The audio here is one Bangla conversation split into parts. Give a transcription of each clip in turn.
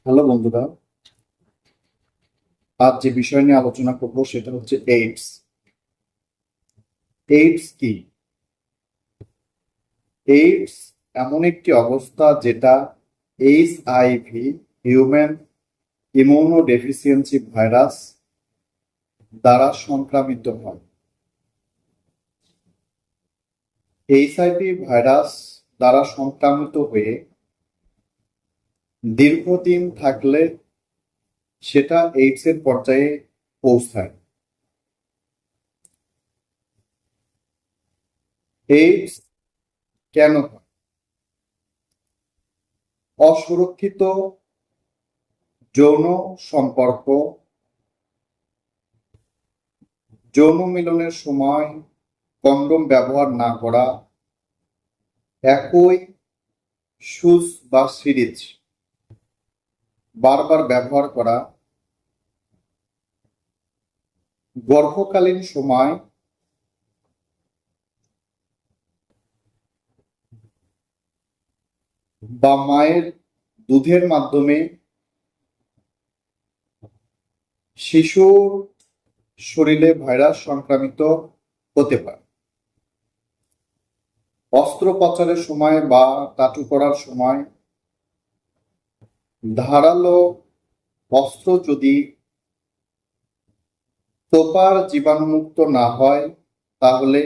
হ্যালো বন্ধুরা, আজ যে বিষয় নিয়ে আলোচনা করব সেটা হচ্ছে এইডস। এইডস কি? এইডস এমন একটি অবস্থা যেটা এইচআইভি, হিউম্যান ইমিউনোডেফিসিয়েন্সি ভাইরাস দ্বারা সংক্রামিত হয়। এইচআইভি ভাইরাস দ্বারা সংক্রামিত হয়ে দীর্ঘদিন থাকলে সেটা এইডস এর পর্যায়ে পৌঁছায়। এইডস কেন হয়? অসুরক্ষিত যৌন সম্পর্ক, যৌন মিলনের সময় কন্ডোম ব্যবহার না করা, একই সুচ বা সিরিঞ্জ বারবার ব্যবহার করা, গর্ভকালীন সময় বা মায়ের দুধের মাধ্যমে শিশুর শরীরে ভাইরাস সংক্রামিত হতে পারে। অস্ত্রোপচারের সময় বা টাটু করার সময় ধারালো অস্ত্র যদি প্রপার জীবাণুমুক্ত না হয় তাহলে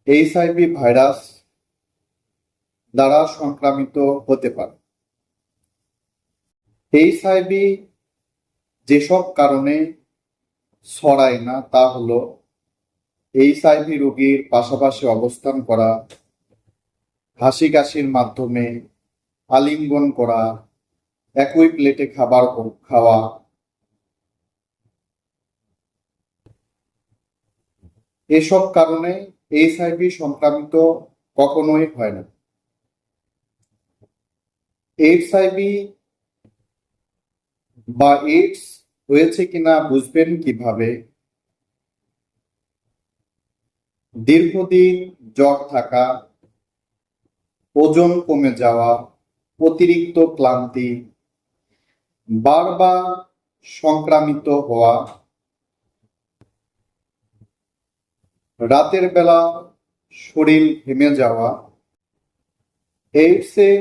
এইচআইভি ভাইরাস দ্বারা সংক্রামিত হতে পারে। এইচআইভি যেসব কারণে ছড়ায় না তা হলো এইচআইভি রোগীর পাশাপাশি অবস্থান করা, হাসি কাশির মাধ্যমে, আলিঙ্গন করা, একই প্লেটে খাবার খাওয়া, এসব কারণে এইচআইভি সংক্রামিত কখনোই হয় না। এইচআইভি বা এইডস হয়েছে কিনা বুঝবেন কিভাবে? দীর্ঘদিন জ্বর থাকা, ওজন কমে যাওয়া, অতিরিক্ত ক্লান্তি, বারবার সংক্রামিত হওয়া, রাতের বেলা শরীর ঘেমে যাওয়া। এইডস এর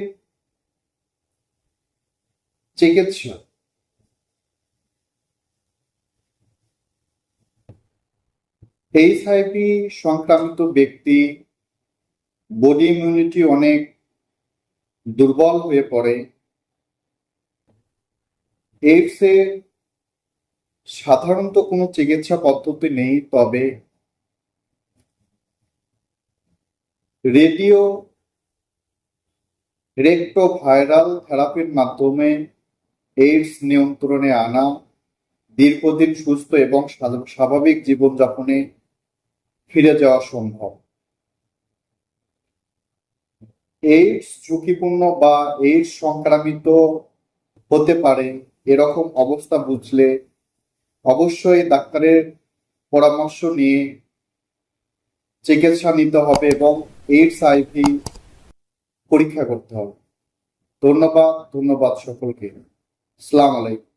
চিকিৎসা এইচআইভি সংক্রামিত ব্যক্তি বডি ইমিউনিটি অনেক দুর্বল হয়ে পড়ে। এইডস এর সাধারণত কোনো চিকিৎসা পদ্ধতি নেই, তবে রেডিও রেক্টোভাইরাল থেরাপির মাধ্যমে এইডস নিয়ন্ত্রণে আনা, দীর্ঘদিন সুস্থ এবং স্বাভাবিক জীবনযাপনে ফিরে যাওয়া সম্ভব। এইডস ঝুঁকিপূর্ণ বা এইডস সংক্রামিত হতে পারে এরকম অবস্থা বুঝলে অবশ্যই ডাক্তারের পরামর্শ নিয়ে চিকিৎসা নিতে হবে এবং এইচআইভি পরীক্ষা করতে হবে। ধন্যবাদ সকলকে। আসসালামু আলাইকুম।